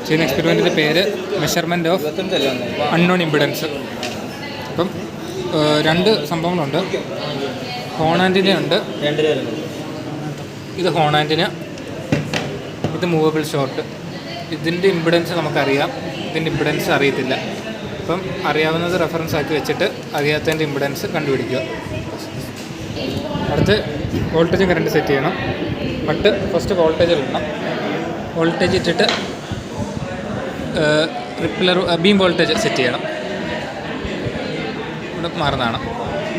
ചെയ്യുന്ന എക്സ്പെരിമെൻറ്റിൻ്റെ പേര് measurement of unknown impedance. അപ്പം രണ്ട് സംഭവങ്ങളുണ്ട്. ഹോൺ ആൻറ്റിന ഉണ്ട്, ഇത് ഹോൺ ആൻറ്റിന, ഇത് മൂവബിൾ ഷോർട്ട്. ഇതിൻ്റെ ഇമ്പിഡൻസ് നമുക്കറിയാം, ഇതിൻ്റെ ഇമ്പിഡൻസ് അറിയത്തില്ല. അപ്പം അറിയാവുന്നത് റെഫറൻസ് ആക്കി വെച്ചിട്ട് അറിയാത്തതിൻ്റെ ഇമ്പിഡൻസ് കണ്ടുപിടിക്കുക. അടുത്ത് വോൾട്ടേജ് കറണ്ട് സെറ്റ് ചെയ്യണം. ഫസ്റ്റ് വോൾട്ടേജ് ഇടണം. വോൾട്ടേജ് ഇട്ടിട്ട് റിപ്പിലർ ബീം വോൾട്ടേജ് സെറ്റ് ചെയ്യണം. ഇവിടെ മാറുന്നതാണ്.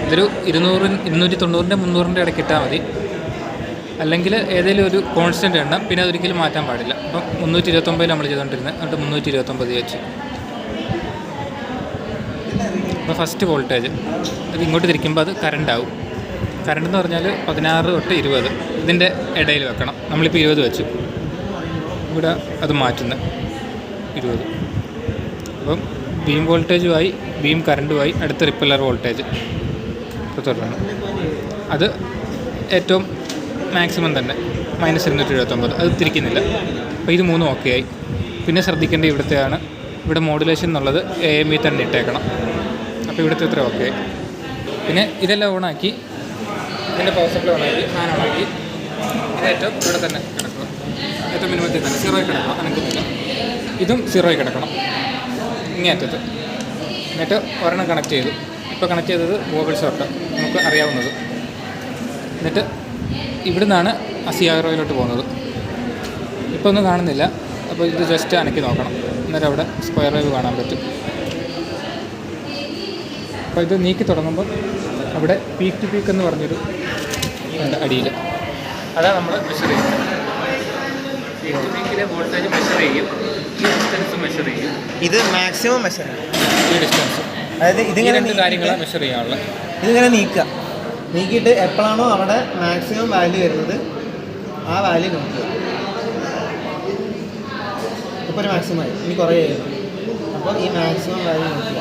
ഇതൊരു 290-300 ഇടയ്ക്ക് ഇട്ടാൽ മതി. അല്ലെങ്കിൽ ഏതെങ്കിലും ഒരു കോൺസ്റ്റൻ്റ് എണ്ണം, പിന്നെ അതൊരിക്കലും മാറ്റാൻ പാടില്ല. അപ്പം 329 നമ്മൾ ചെയ്തുകൊണ്ടിരുന്നത്, എന്നിട്ട് 329 വെച്ച്. അപ്പോൾ ഫസ്റ്റ് വോൾട്ടേജ് അത് ഇങ്ങോട്ട് തിരിക്കുമ്പോൾ അത് കറണ്ടാവും. കറണ്ട് എന്ന് പറഞ്ഞാൽ 16 തൊട്ട് 20 ഇതിൻ്റെ ഇടയിൽ വെക്കണം. നമ്മളിപ്പോൾ 20 വെച്ചു, ഇവിടെ അത് മാറ്റുന്നത് 20. അപ്പം ബീം വോൾട്ടേജുമായി ബീം കറണ്ടുമായി അടുത്ത റിപ്പല്ലർ വോൾട്ടേജ് തുടരണം. അത് ഏറ്റവും മാക്സിമം തന്നെ -279, അത് തിരിക്കുന്നില്ല. അപ്പോൾ ഇത് 3 ഓക്കെ ആയി. പിന്നെ ശ്രദ്ധിക്കേണ്ട ഇവിടുത്തെയാണ്. ഇവിടെ മോഡുലേഷൻ എന്നുള്ളത് AME തന്നെ ഇട്ടേക്കണം. അപ്പോൾ ഇവിടുത്തെ ഇത്ര ഓക്കെ ആയി. പിന്നെ ഇതെല്ലാം ഓണാക്കി, ഇതിൻ്റെ പവർ സപ്ലൈ ഓണാക്കി, ഫാൻ ഓണാക്കി. ഇത് ഏറ്റവും ഇവിടെ തന്നെ കിടക്കുക, ഏറ്റവും മിനിമത്തിൽ തന്നെ 0 കിടക്കണം, അനക്കുന്നില്ല. ഇതും 0 കിടക്കണം ഇങ്ങേ അറ്റത്ത്. എന്നിട്ട് ഒരെണ്ണം കണക്ട് ചെയ്തു. ഇപ്പോൾ കണക്ട് ചെയ്തത് മൂവബിൾ ഷോർട്ട്, നമുക്ക് അറിയാവുന്നത്. എന്നിട്ട് ഇവിടെ നിന്നാണ് CROയിലോട്ട് പോകുന്നത്. ഇപ്പോൾ ഒന്നും കാണുന്നില്ല. അപ്പോൾ ഇത് ജസ്റ്റ് അനക്കി നോക്കണം. അന്നേരം അവിടെ സ്ക്വയർ വേവ് കാണാൻ പറ്റും. അപ്പോൾ ഇത് നീക്കി തുടങ്ങുമ്പോൾ അവിടെ പീക്ക് ടു പീക്ക് എന്ന് പറഞ്ഞൊരു ഉണ്ട് അടിയിൽ. അതാണ് നമ്മൾ മെഷർ ചെയ്യുന്നത്. പീക്ക് ടു പീക്കിലെ വോൾട്ടേജ് മെഷർ ചെയ്യും, ഈ ഡിസ്റ്റൻസ് മെഷർ ചെയ്യും. ഇത് മാക്സിമം മെഷർ, ഈ ഡിസ്റ്റൻസ്. അതായത് ഇതിങ്ങനെ 2 കാര്യങ്ങളാണ് മെഷർ ചെയ്യാനുള്ളത്. ഇതിങ്ങനെ നീക്കിയിട്ട് എപ്പോഴാണോ അവിടെ മാക്സിമം വാല്യൂ വരുന്നത് ആ വാല്യൂ നോക്കുക. ഇപ്പോൾ ഒരു മാക്സിമം ഇനി കുറേ ചെയ്യുന്നു. അപ്പോൾ ഈ മാക്സിമം വാല്യൂ നോക്കുക.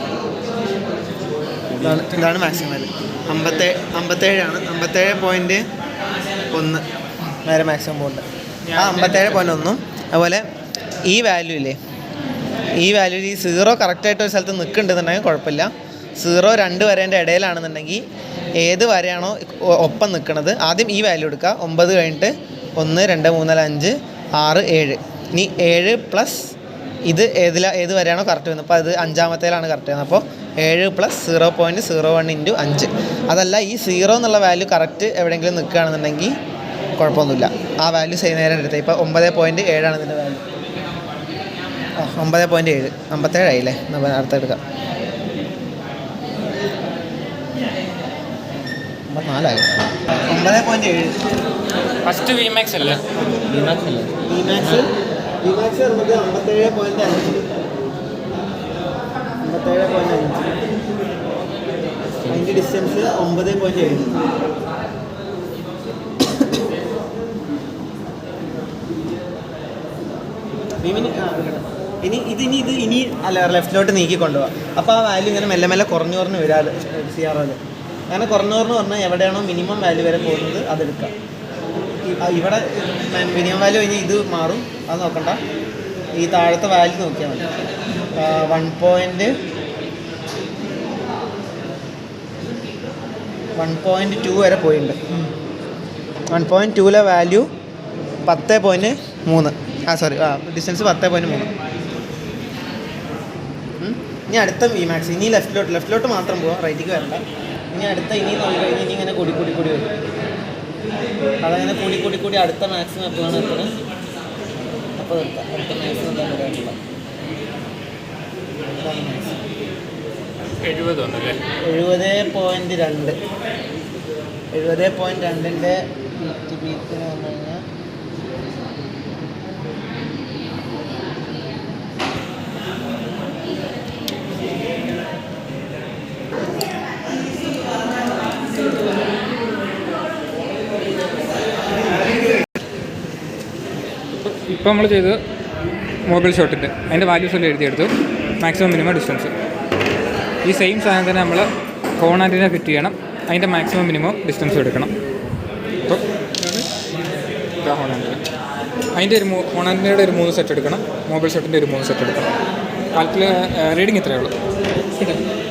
ഇതാണ് മാക്സിമം വാല്യൂ. 57 57.1 നേരെ മാക്സിമം പോകുന്നുണ്ട്. ആ 57.1 അതുപോലെ ഈ വാല്യൂ ഇല്ലേ, ഈ വാല്യൂ ഈ 0 കറക്റ്റായിട്ട് ഒരു സ്ഥലത്ത് നിൽക്കുന്നുണ്ടെന്നുണ്ടെങ്കിൽ കുഴപ്പമില്ല. 0, 2 വരേൻ്റെ ഇടയിലാണെന്നുണ്ടെങ്കിൽ ഏത് വരെയാണോ ഒപ്പം നിൽക്കുന്നത് ആദ്യം ഈ വാല്യൂ എടുക്കുക. 9 കഴിഞ്ഞിട്ട് 1 2 3 4 5 6 7. ഇനി 7 പ്ലസ് ഇത് ഏത് വരെയാണോ കറക്റ്റ് വരുന്നത്. അപ്പോൾ അത് 5ാമത്തേലാണ് കറക്റ്റ് വരുന്നത്. അപ്പോൾ 7 പ്ലസ് 0.01 ഇൻറ്റു 5. അതല്ല ഈ 0 എന്നുള്ള വാല്യൂ കറക്റ്റ് എവിടെയെങ്കിലും നിൽക്കുകയാണെന്നുണ്ടെങ്കിൽ കുഴപ്പമൊന്നുമില്ല. ആ വാല്യൂ നേരം എടുത്തത്. ഇപ്പോൾ 9.7 ആണ് ഇതിൻ്റെ വാല്യൂ. 9.7 57 ആയില്ലേ. നമ്മൾ അടുത്തെടുക്കാം. 4 9.7 ഫസ്റ്റ് VMAX അല്ലേ? VMAX നമുക്ക് 57.5 അതിൻ്റെ ഡിസ്റ്റൻസ് 9.7. ഇനി അല്ല ലെഫ്റ്റിലോട്ട് നീക്കി കൊണ്ടുപോകാം. അപ്പോൾ ആ വാല്യൂ ഇങ്ങനെ മെല്ലെ മെല്ലെ കുറഞ്ഞു വരാതെ CROയിൽ അങ്ങനെ കുറഞ്ഞു പറഞ്ഞാൽ എവിടെയാണോ മിനിമം വാല്യൂ വരെ പോകുന്നത് അതെടുക്കാം. ഇവിടെ മിനിമം വാല്യൂ കഴിഞ്ഞാൽ ഇത് മാറും, അത് നോക്കണ്ട. ഈ താഴത്തെ വാല്യൂ നോക്കിയാൽ മതി. 1.2 വരെ പോയിട്ടുണ്ട്. 1.2ലെ വാല്യൂ 10.3. ഡിസ്റ്റൻസ് 10.3. ഇനി അടുത്ത VMAX. ഇനി ലെഫ്റ്റിലോട്ട് മാത്രം പോവാം, റൈറ്റിക്ക് വരണ്ട. ഇനി അടുത്ത ഇനി നോക്കിക്കഴിഞ്ഞാൽ ഇനി ഇങ്ങനെ കൂടി വരും. അതങ്ങനെ കൂടി അടുത്ത മാക്സിമം എപ്പോഴാണ് എത്തുന്നത് അപ്പോൾ നിർത്താം. അടുത്ത മാക്സിമം എന്താ പറയാനുള്ള 70.2 70.2ൻ്റെ പീക്കിന് വന്നു കഴിഞ്ഞാൽ ഇപ്പോൾ നമ്മൾ ചെയ്തത് മൊബൈൽ ഷോട്ടിൻ്റെ അതിൻ്റെ വാല്യൂസ് എല്ലാം എഴുതിയെടുത്തു. Maximum minimum distance. ഈ സെയിം സാധനം തന്നെ നമ്മൾ ഹോൺ ആൻറ്റിന ഫിറ്റ് ചെയ്യണം. അതിൻ്റെ മാക്സിമം മിനിമം ഡിസ്റ്റൻസ് എടുക്കണം. അപ്പോൾ ഹോൺ ആൻറ്റിന അതിൻ്റെ ഒരു ഓണറിൻ്റെ ഒരു 3 സെറ്റ് എടുക്കണം, മൊബൈൽ സെറ്റിൻ്റെ ഒരു 3 സെറ്റ് എടുക്കണം. റീഡിങ് ഇത്രയേ ഉള്ളൂ.